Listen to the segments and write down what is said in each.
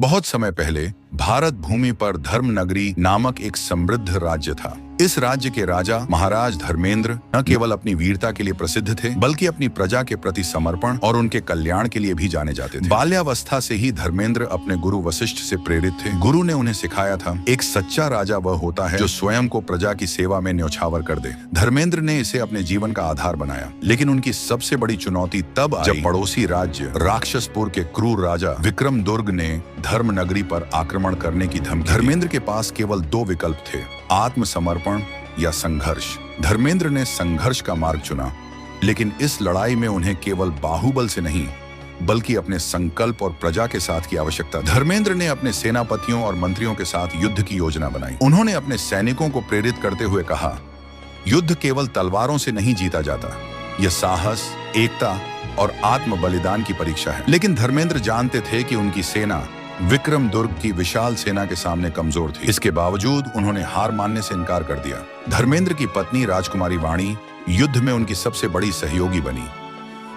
बहुत समय पहले भारत भूमि पर धर्मनगरी नामक एक समृद्ध राज्य था। इस राज्य के राजा महाराज धर्मेंद्र न केवल अपनी वीरता के लिए प्रसिद्ध थे, बल्कि अपनी प्रजा के प्रति समर्पण और उनके कल्याण के लिए भी जाने जाते थे। बाल्यावस्था से ही धर्मेंद्र अपने गुरु वशिष्ठ से प्रेरित थे। गुरु ने उन्हें सिखाया था, एक सच्चा राजा वह होता है जो स्वयं को प्रजा की सेवा में न्यौछावर कर दे। धर्मेंद्र ने इसे अपने जीवन का आधार बनाया, लेकिन उनकी सबसे बड़ी चुनौती तब आई जब पड़ोसी राज्य राक्षसपुर के क्रूर राजा विक्रमदुर्ग ने धर्मनगरी पर आक्रमण करने की धमकी। धर्मेंद्र के पास केवल दो विकल्प थे, आत्मसमर्पण या संघर्ष। धर्मेंद्र ने संघर्ष का मार्ग चुना, लेकिन इस लड़ाई में उन्हें केवल बाहुबल से नहीं, बल्कि अपने संकल्प और प्रजा के साथ की आवश्यकता। धर्मेंद्र ने अपने सेनापतियों और मंत्रियों के साथ युद्ध की योजना बनाई। उन्होंने अपने सैनिकों को प्रेरित करते हुए कहा, युद्ध केवल तलवारों से नहीं जीता जाता, यह साहस, एकता और आत्म बलिदान की परीक्षा है। लेकिन धर्मेंद्र जानते थे कि उनकी सेना विक्रमदुर्ग की विशाल सेना के सामने कमजोर थी। इसके बावजूद उन्होंने हार मानने से इनकार कर दिया। धर्मेंद्र की पत्नी राजकुमारी वाणी युद्ध में उनकी सबसे बड़ी सहयोगी बनी।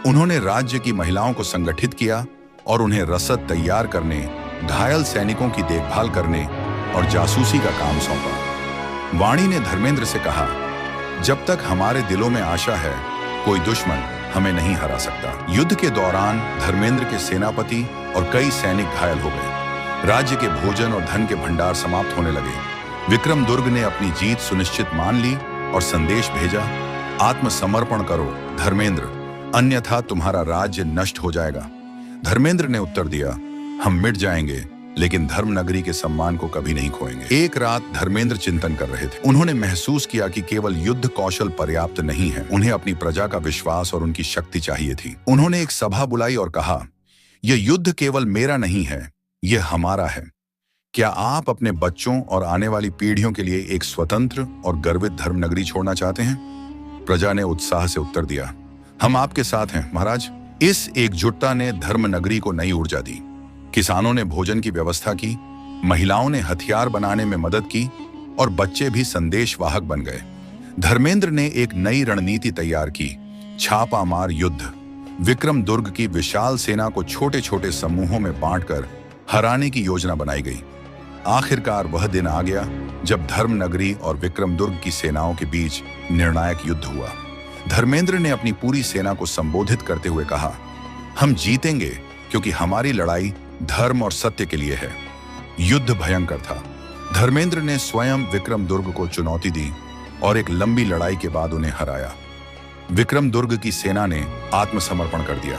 उन्होंने राज्य की महिलाओं को संगठित किया और उन्हें रसद तैयार करने, घायल सैनिकों की देखभाल करने और जासूसी का काम सौंपा। वाणी ने धर्मेंद्र से कहा, जब तक हमारे दिलों में आशा है, कोई दुश्मन हमें नहीं हरा सकता। युद्ध के दौरान धर्मेंद्र के सेनापति और कई सैनिक घायल हो गए। राज्य के भोजन और धन के भंडार समाप्त होने लगे। विक्रमदुर्ग ने अपनी जीत सुनिश्चित मान ली और संदेश भेजा, आत्मसमर्पण करो धर्मेंद्र, अन्यथा तुम्हारा राज्य नष्ट हो जाएगा। धर्मेंद्र ने उत्तर दिया, हम मिट जाएंगे, लेकिन धर्मनगरी के सम्मान को कभी नहीं खोएंगे। एक रात धर्मेंद्र चिंतन कर रहे थे। उन्होंने महसूस किया कि केवल युद्ध कौशल पर्याप्त नहीं है, उन्हें अपनी प्रजा का विश्वास और उनकी शक्ति चाहिए थी। उन्होंने एक सभा बुलाई और कहा, यह युद्ध केवल मेरा नहीं है, यह हमारा है। क्या आप अपने बच्चों और आने वाली पीढ़ियों के लिए एक स्वतंत्र और गर्वित धर्मनगरी छोड़ना चाहते हैं? प्रजा ने उत्साह से उत्तर दिया, हम आपके साथ हैं महाराज। इस एकजुटता ने धर्मनगरी को नई ऊर्जा दी। किसानों ने भोजन की व्यवस्था की, महिलाओं ने हथियार बनाने में मदद की और बच्चे भी संदेशवाहक बन गए। धर्मेंद्र ने एक नई रणनीति तैयार की, छापामार युद्ध। विक्रमदुर्ग की विशाल सेना को छोटे छोटे समूहों में बांटकर हराने की योजना बनाई गई। आखिरकार वह दिन आ गया जब धर्मनगरी और विक्रमदुर्ग की सेनाओं के बीच निर्णायक युद्ध हुआ। धर्मेंद्र ने अपनी पूरी सेना को संबोधित करते हुए कहा, हम जीतेंगे क्योंकि हमारी लड़ाई धर्म और सत्य के लिए है। युद्ध भयंकर था। धर्मेंद्र ने स्वयं विक्रमदुर्ग को चुनौती दी और एक लंबी लड़ाई के बाद उन्हें हराया। विक्रमदुर्ग की सेना ने आत्मसमर्पण कर दिया।